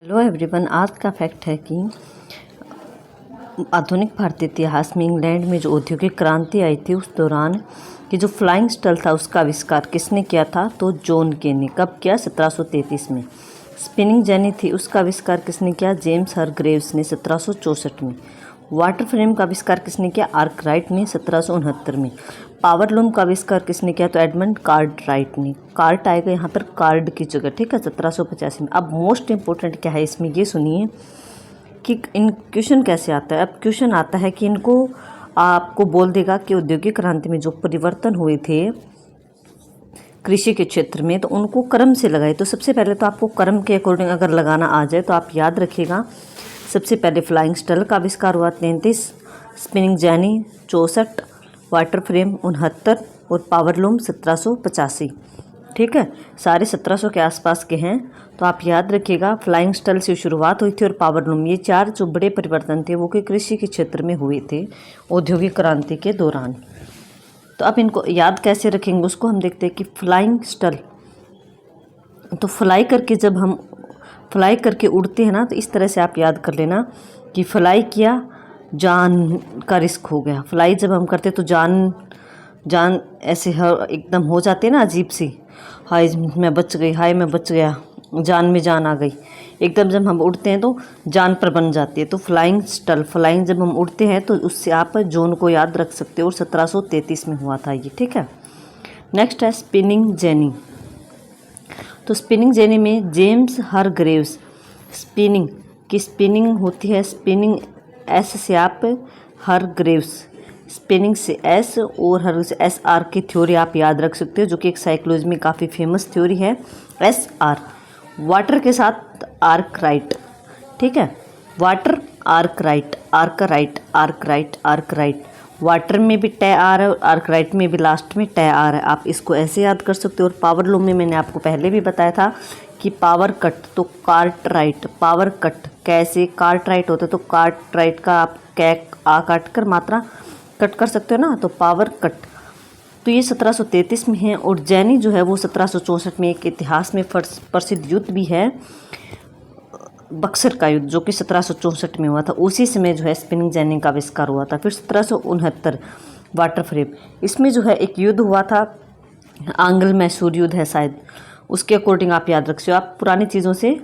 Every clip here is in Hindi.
हेलो एवरीवन, आज का फैक्ट है कि आधुनिक भारतीय इतिहास में इंग्लैंड में जो औद्योगिक क्रांति आई थी उस दौरान कि जो फ्लाइंग स्टल था उसका आविष्कार किसने किया था? तो जॉन के ने। कब किया? 1733 में। स्पिनिंग जेनी थी, उसका आविष्कार किसने किया? जेम्स हरग्रेव्स ने 1764 में। वाटर फ्रेम का आविष्कार किसने किया? आर्कराइट ने 1769 में। पावर लूम का आविष्कार किसने किया? तो एडमंड कार्टराइट ने। कार्ट आएगा यहाँ पर कार्ड की जगह, ठीक है, 1785 में। अब मोस्ट इंपॉर्टेंट क्या है इसमें, ये सुनिए कि इन क्वेश्चन कैसे आता है। अब क्वेश्चन आता है कि इनको आपको बोल देगा कि औद्योगिक क्रांति में जो परिवर्तन हुए थे कृषि के क्षेत्र में, तो उनको क्रम से लगाए। तो सबसे पहले तो आपको क्रम के अकॉर्डिंग अगर लगाना आ जाए तो आप याद रखिएगा, सबसे पहले फ्लाइंग स्टल का आविष्कार हुआ 33, स्पिनिंग जेनी 64, वाटर फ्रेम 69 और पावर लूम 1785। ठीक है, सारे 1700 के आसपास के हैं। तो आप याद रखिएगा, फ्लाइंग स्टल से शुरुआत हुई थी और पावर लूम, ये चार जो बड़े परिवर्तन थे वो कि कृषि के क्षेत्र में हुए थे औद्योगिक क्रांति के दौरान। तो अब इनको याद कैसे रखेंगे उसको हम देखते हैं कि फ्लाइंग स्टल, तो फ्लाई करके उड़ते हैं ना, तो इस तरह से आप याद कर लेना कि फ्लाई किया, जान का रिस्क हो गया। फ्लाई जब हम करते तो जान ऐसे एकदम हो जाती है ना अजीब सी, हाय मैं बच गई, हाय मैं बच गया, जान में जान आ गई। एकदम जब हम उड़ते हैं तो जान पर बन जाती है। तो फ्लाइंग स्टल, फ्लाइंग जब हम उड़ते हैं तो उससे आप जोन को याद रख सकते हो। और 1733 में हुआ था ये, ठीक है। नेक्स्ट है स्पिनिंग जेनी। तो स्पिनिंग जेनी में जेम्स हरग्रेव्स, स्पिनिंग की स्पिनिंग होती है, स्पिनिंग एस से आप हरग्रेव्स, स्पिनिंग से एस और हर से एस आर की थ्योरी आप याद रख सकते हो, जो कि एक साइकोलॉजी में काफ़ी फेमस थ्योरी है, एस आर। वाटर के साथ आर्कराइट, ठीक है, water Arkwright, Arkwright, Arkwright, Arkwright. Water में भी टे आ रहा है और आर्कराइट में भी लास्ट में टे आ रहा है, आप इसको ऐसे याद कर सकते हो। और पावर लूम में मैंने आपको पहले भी बताया था कि पावर कट, तो कार्टराइट, पावर कट कैसे कार्टराइट होता है, तो कार्टराइट का आप कैक आ काट कर मात्रा कट कर सकते हो ना, तो पावर कट। तो ये 1733 में है। और जैनी जो है वो 1764 में, एक इतिहास में प्रसिद्ध युद्ध भी है बक्सर का युद्ध, जो कि 1764 में हुआ था। उसी समय जो है स्पिनिंग जेनी का आविष्कार हुआ था। फिर 1769 वाटर फ्रेम, इसमें जो है एक युद्ध हुआ था, आंग्ल मैसूर युद्ध है शायद, उसके अकॉर्डिंग आप याद रखिए, आप पुरानी चीज़ों से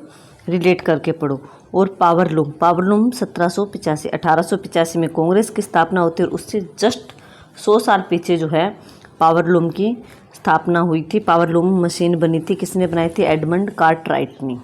रिलेट करके पढ़ो। और पावर लूम, पावर लूम 1785, 1885 में कांग्रेस की स्थापना होती है और उससे जस्ट 100 साल पीछे जो है पावर लूम की स्थापना हुई थी। पावर लूम मशीन बनी थी, किसने बनाई थी? एडमंड कार्टराइट ने।